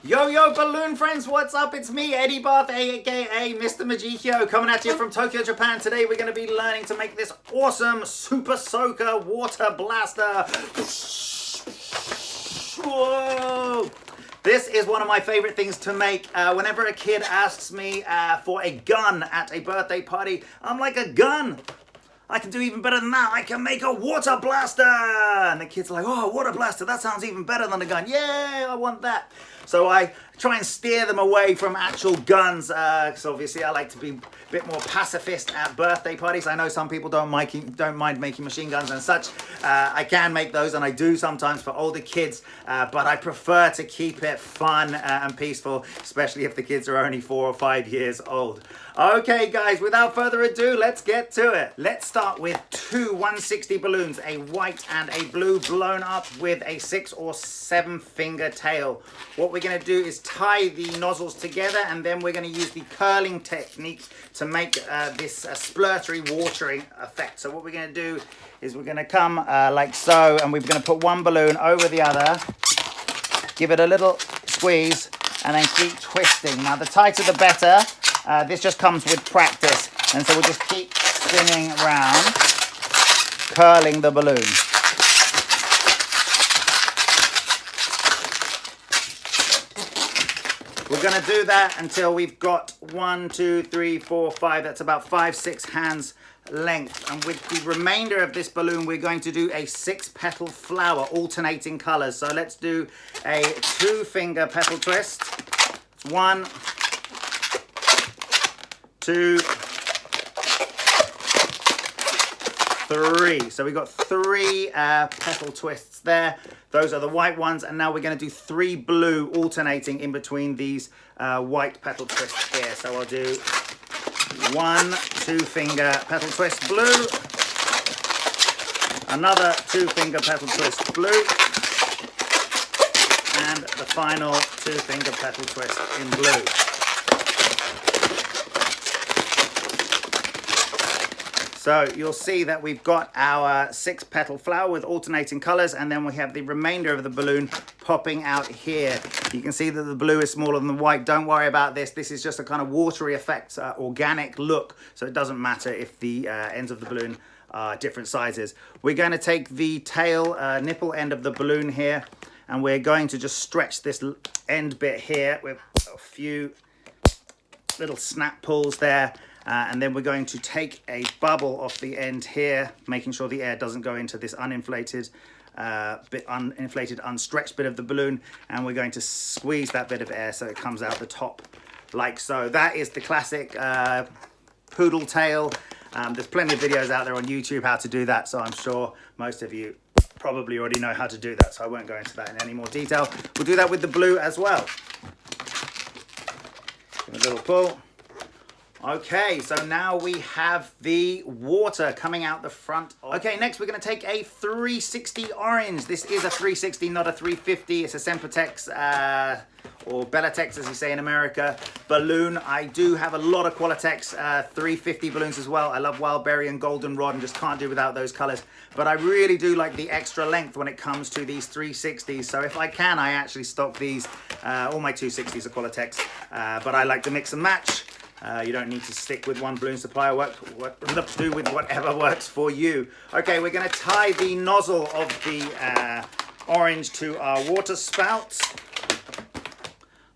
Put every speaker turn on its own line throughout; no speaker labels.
Yo, balloon friends, what's up? It's me, Eddie Bath, aka Mr. Magicio, coming at you from Tokyo, Japan. Today we're going to be learning to make this awesome Super Soaker Water Blaster. Whoa! This is one of my favorite things to make. Whenever a kid asks me for a gun at a birthday party, I'm like, a gun? I can do even better than that. I can make a water blaster. And the kids are like, oh, water blaster, that sounds even better than a gun. Yay, I want that. So I try and steer them away from actual guns. Because obviously I like to be a bit more pacifist at birthday parties. I know some people don't mind making machine guns and such. I can make those, and I do sometimes for older kids. But I prefer to keep it fun and peaceful, especially if the kids are only 4 or 5 years old. Okay, guys, without further ado, let's get to it. Let's start with 2 160 balloons, a white and a blue, blown up with a 6 or 7 finger tail. What we're going to do is tie the nozzles together, and then we're going to use the curling technique to make this splurtery watering effect. So what we're going to do is we're going to come like so, and we're going to put one balloon over the other, give it a little squeeze, and then keep twisting. Now, the tighter the better. This just comes with practice, and so we'll just keep spinning around, curling the balloon. We're going to do that until we've got 1, 2, 3, 4, 5. That's about 5, 6 hands length. And with the remainder of this balloon, we're going to do a 6-petal flower, alternating colors. So let's do a 2-finger petal twist. 1, 2, 3. So we've got 3 petal twists there. Those are the white ones, and now we're going to do 3 blue alternating in between these white petal twists here. So I'll do 1 2-finger petal twist blue, another 2-finger petal twist blue, and the final 2-finger petal twist in blue. So you'll see that we've got our 6-petal flower with alternating colors, and then we have the remainder of the balloon popping out here. You can see that the blue is smaller than the white. Don't worry about this. This is just a kind of watery effect, organic look. So it doesn't matter if the ends of the balloon are different sizes. We're going to take the tail nipple end of the balloon here, and we're going to just stretch this end bit here with a few little snap pulls there. And then we're going to take a bubble off the end here, making sure the air doesn't go into this uninflated, unstretched bit of the balloon. And we're going to squeeze that bit of air so it comes out the top like so. That is the classic poodle tail. There's plenty of videos out there on YouTube how to do that. So I'm sure most of you probably already know how to do that. So I won't go into that in any more detail. We'll do that with the blue as well. Give it a little pull. Okay, so now we have the water coming out the front. Okay, next we're going to take a 360 orange. This is a 360, not a 350. It's a Sempertex or Bellatex, as you say in America, balloon. I do have a lot of Qualatex 350 balloons as well. I love Wildberry and Goldenrod and just can't do without those colors. But I really do like the extra length when it comes to these 360s. So if I can, I actually stock these. All my 260s are Qualatex, but I like to mix and match. You don't need to stick with one balloon supplier. Do with whatever works for you. Okay, we're going to tie the nozzle of the orange to our water spout,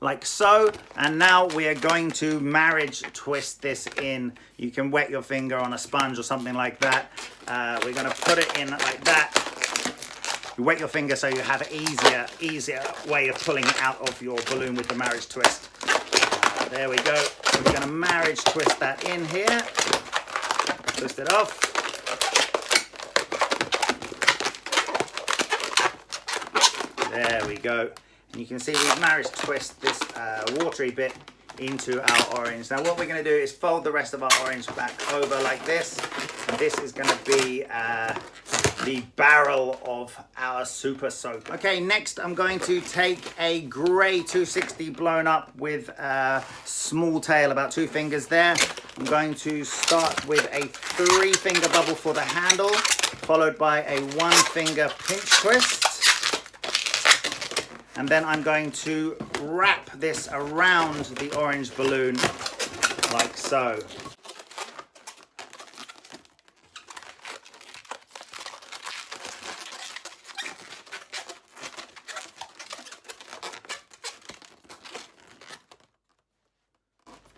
like so. And now we are going to marriage twist this in. You can wet your finger on a sponge or something like that. We're going to put it in like that. You wet your finger so you have an easier way of pulling it out of your balloon with the marriage twist. There we go. So we're going to marriage twist that in here. Twist it off. There we go. And you can see we've marriage twist this watery bit into our orange. Now what we're going to do is fold the rest of our orange back over like this. And this is going to be the barrel of our Super Soaker. Okay, next I'm going to take a grey 260 blown up with a small tail, about 2 fingers there. I'm going to start with a 3-finger bubble for the handle, followed by a 1-finger pinch twist. And then I'm going to wrap this around the orange balloon like so.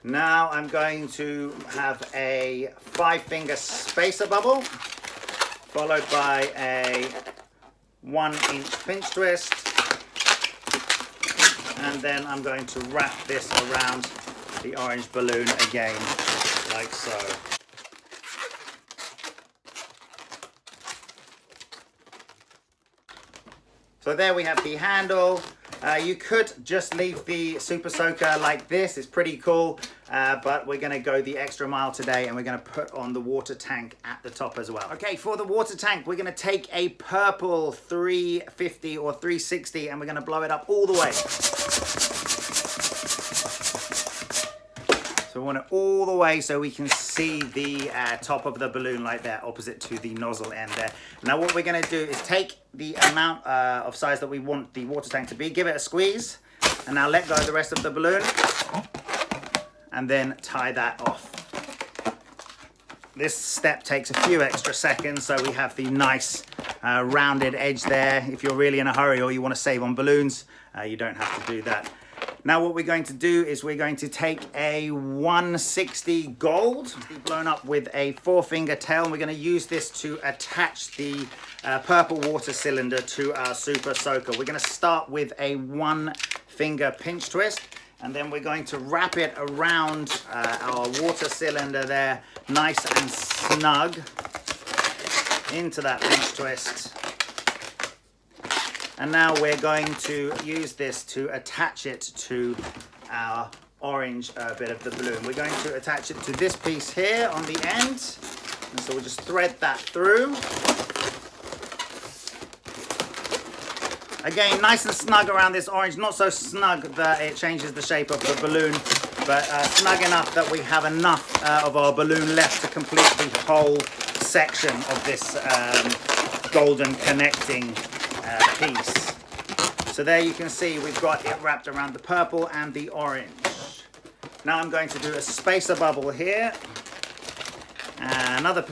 Now I'm going to have a 5-finger spacer bubble, followed by a 1-inch pinch twist, and then I'm going to wrap this around the orange balloon again, like so. So there we have the handle. You could just leave the Super Soaker like this, it's pretty cool, but we're going to go the extra mile today and we're going to put on the water tank at the top as well. Okay, for the water tank, we're going to take a purple 350 or 360 and we're going to blow it up all the way. So we want it all the way so we can see the top of the balloon like that, opposite to the nozzle end there. Now what we're going to do is take the amount of size that we want the water tank to be, give it a squeeze, and now let go of the rest of the balloon, and then tie that off. This step takes a few extra seconds, so we have the nice rounded edge there. If you're really in a hurry or you want to save on balloons, you don't have to do that. Now what we're going to do is we're going to take a 160 gold, blown up with a 4-finger tail, and we're going to use this to attach the purple water cylinder to our Super Soaker. We're going to start with a 1-finger pinch twist, and then we're going to wrap it around our water cylinder there, nice and snug, into that pinch twist. And now we're going to use this to attach it to our orange bit of the balloon. We're going to attach it to this piece here on the end. And so we'll just thread that through. Again, nice and snug around this orange. Not so snug that it changes the shape of the balloon, but snug enough that we have enough of our balloon left to complete the whole section of this golden connecting piece. So there you can see we've got it wrapped around the purple and the orange. Now I'm going to do a spacer bubble here, another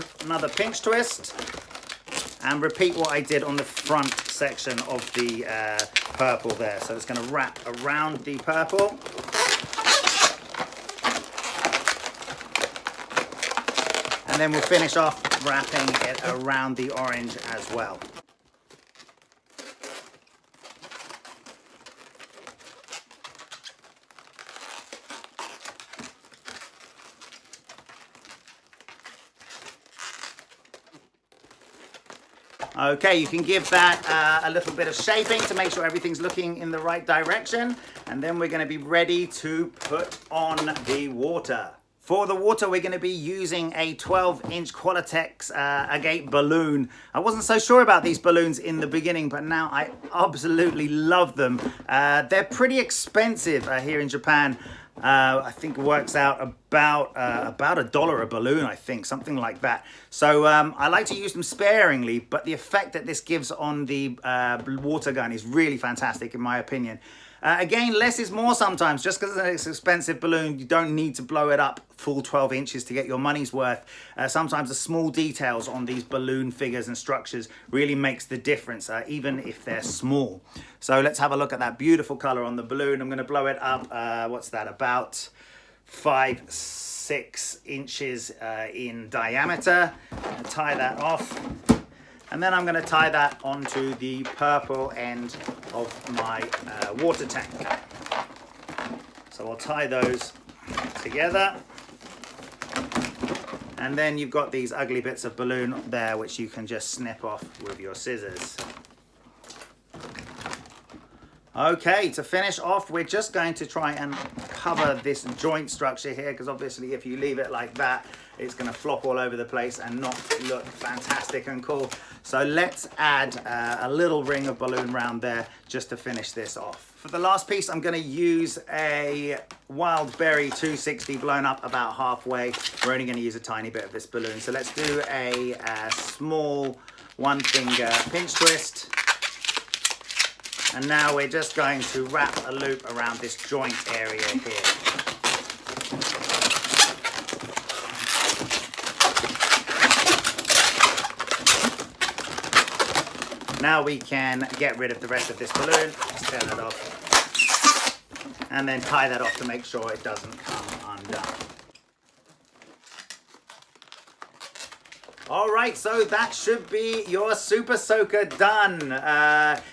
pinch twist, and repeat what I did on the front section of the purple there. So it's going to wrap around the purple. And then we'll finish off wrapping it around the orange as well. Okay, you can give that a little bit of shaping to make sure everything's looking in the right direction. And then we're going to be ready to put on the water. For the water, we're going to be using a 12-inch Qualitex agate balloon. I wasn't so sure about these balloons in the beginning, but now I absolutely love them. They're pretty expensive here in Japan. I think it works out about $1 a balloon, I think, something like that. So I like to use them sparingly, but the effect that this gives on the water gun is really fantastic, in my opinion. Again, less is more sometimes. Just because it's an expensive balloon, you don't need to blow it up full 12 inches to get your money's worth. Sometimes the small details on these balloon figures and structures really makes the difference, even if they're small. So let's have a look at that beautiful color on the balloon. I'm going to blow it up, what's that, about 5-6 inches in diameter. And tie that off. And then I'm going to tie that onto the purple end of my water tank. So I'll tie those together. And then you've got these ugly bits of balloon there, which you can just snip off with your scissors. Okay, to finish off, we're just going to try and cover this joint structure here, because obviously if you leave it like that, it's going to flop all over the place and not look fantastic and cool. So let's add a little ring of balloon round there just to finish this off. For the last piece, I'm going to use a Wild Berry 260 blown up about halfway. We're only going to use a tiny bit of this balloon. So let's do a small 1-finger pinch twist. And now we're just going to wrap a loop around this joint area here. Now we can get rid of the rest of this balloon. Let's tear that off. And then tie that off to make sure it doesn't come undone. All right, so that should be your Super Soaker done.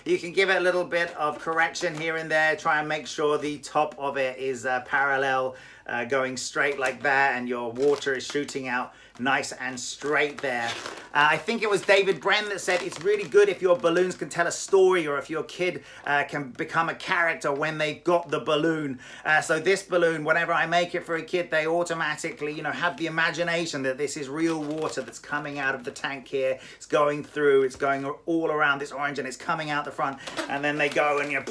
You can give it a little bit of correction here and there. Try and make sure the top of it is parallel, going straight like that, and your water is shooting out nice and straight there. I think it was David Bren that said it's really good if your balloons can tell a story, or if your kid can become a character when they've got the balloon. So this balloon, whenever I make it for a kid, they automatically, you know, have the imagination that this is real water that's coming out of the tank here. It's going through, it's going all around this orange, and it's coming out the front, and then they go and, you know,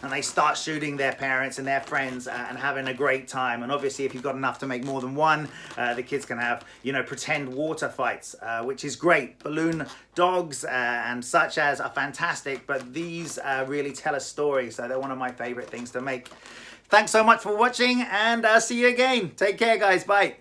and they start shooting their parents and their friends and having a great time. And obviously, if you've got enough to make more than one, the kids can have, you know, pretend water fights, which is great. Balloon dogs and such as are fantastic, but these really tell a story. So they're one of my favorite things to make. Thanks so much for watching, and see you again. Take care, guys. Bye.